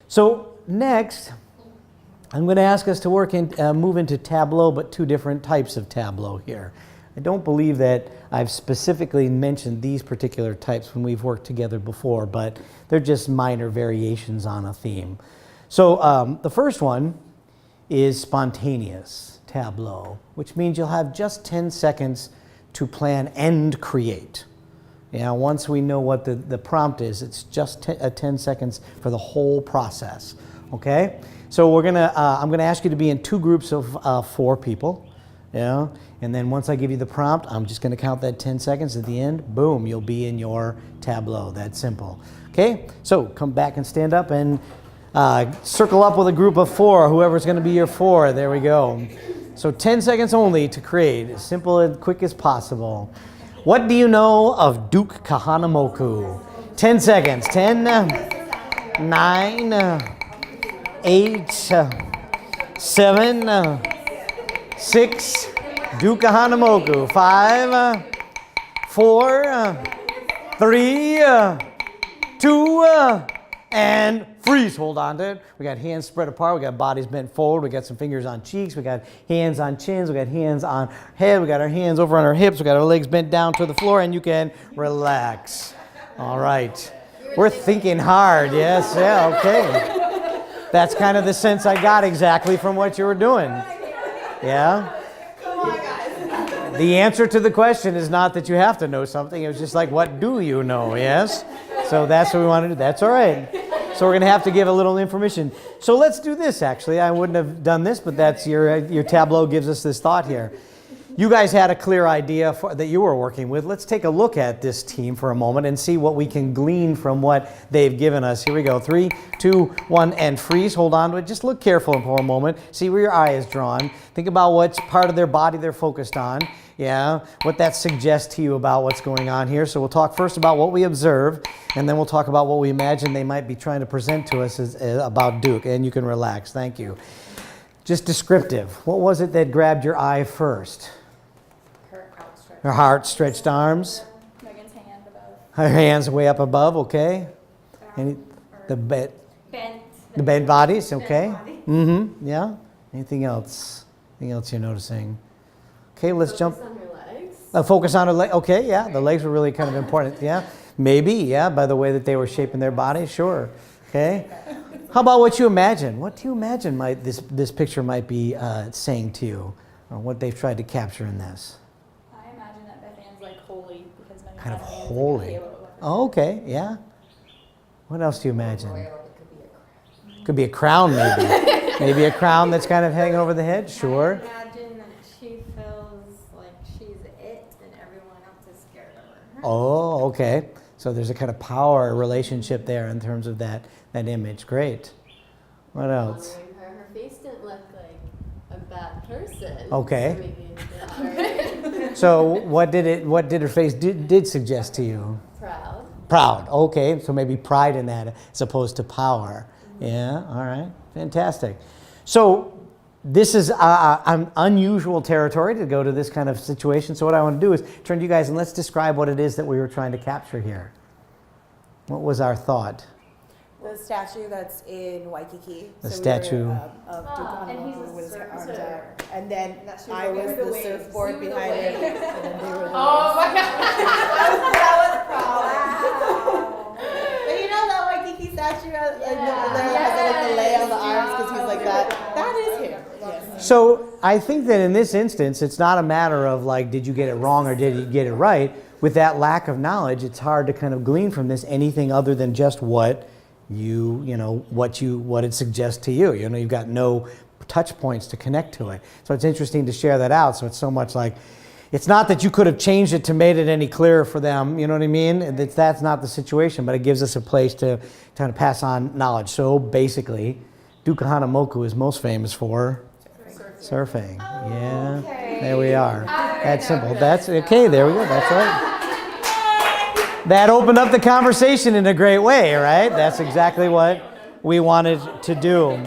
So next, I'm going to ask us to move into Tableau, but two different types of Tableau here. I don't believe that I've specifically mentioned these particular types when we've worked together before, but they're just minor variations on a theme. So the first one is spontaneous Tableau, which means you'll have just 10 seconds to plan and create. Once we know what the prompt is, it's just 10 seconds for the whole process. Okay? So I'm gonna ask you to be in two groups of 4 people. And then once I give you the prompt, I'm just gonna count that 10 seconds. At the end, boom, you'll be in your Tableau. That's simple. Okay? So come back and stand up and circle up with a group of 4, whoever's gonna be your 4. There we go. So 10 seconds only to create, as simple and quick as possible. What do you know of Duke Kahanamoku? 10 seconds. 10, 9, 8, 7, 6, Duke Kahanamoku. 5, 4, 3, 2, and freeze. Hold on to it. We got hands spread apart. We got bodies bent forward. We got some fingers on cheeks. We got hands on chins. We got hands on head. We got our hands over on our hips. We got our legs bent down to the floor, and you can relax. All right. We're thinking hard. Yes. Yeah. Okay. That's kind of the sense I got exactly from what you were doing. Yeah. Come on, guys. The answer to the question is not that you have to know something. It was just like, what do you know? Yes. So that's what we want to do. That's all right. So we're going to have to give a little information. So let's do this, actually. I wouldn't have done this, but that's your Tableau gives us this thought here. You guys had a clear idea that you were working with. Let's take a look at this team for a moment and see what we can glean from what they've given us. Here we go. 3, 2, 1, and freeze. Hold on to it. Just look careful for a moment. See where your eye is drawn. Think about what part of their body they're focused on. Yeah, what that suggests to you about what's going on here. So we'll talk first about what we observe, and then we'll talk about what we imagine they might be trying to present to us about Duke. And you can relax. Thank you. Just descriptive. What was it that grabbed your eye first? Her outstretched arms. Megan's hand above. Her hands way up above, okay. The bent bodies, okay. Mm-hmm, yeah. Anything else? Anything else you're noticing? Okay, let's jump. Focus on her legs. Focus on her legs. Okay, yeah. The legs were really kind of important. Yeah. Maybe, yeah, by the way that they were shaping their body. Sure. Okay. How about what you imagine? What do you imagine this picture might be saying to you, or what they've tried to capture in this? I imagine that Beth Ann's like holy because Megan's Kind of hand is holy. like a halo. Oh, okay, yeah. What else do you imagine? Royal, it Could be a crown, maybe. Maybe a crown that's kind of hanging over the head. Sure. I imagine that she feels like she's it and everyone else is scared of her. Oh, okay. So there's a kind of power relationship there in terms of that image. Great. What else? Her face didn't look like a bad person. Okay. So maybe it's her So what did her face did suggest to you? proud. Proud. Okay. So maybe pride in that as opposed to power. Yeah. All right. Fantastic. So this is an unusual territory to go to this kind of situation. So what I want to do is turn to you guys and let's describe what it is that we were trying to capture here. What was our thought? The statue that's in Waikiki. The So statue. We were, of Duke and he's a Kahanamoku with his arms surfer. out. And then I over was the the waves. surfboard You were the behind it. waves. And then they were the Oh waves. my god. Wow. But you know that Waikiki statue has like the lay on the arms because he's like that. That is him. Yes. So I think that in this instance, it's not a matter of like, did you get it wrong or did you get it right? With that lack of knowledge, it's hard to kind of glean from this anything other than just what what it suggests to you. You've got no touch points to connect to it. So it's interesting to share that out. So it's so much like, it's not that you could have changed it to made it any clearer for them. You know what I mean? That's not the situation, but it gives us a place to kind of pass on knowledge. So basically, Duke Kahanamoku is most famous for surfing. Yeah, okay. There we are. That's simple. That's okay. There we go. That's right. That opened up the conversation in a great way, right? That's exactly what we wanted to do.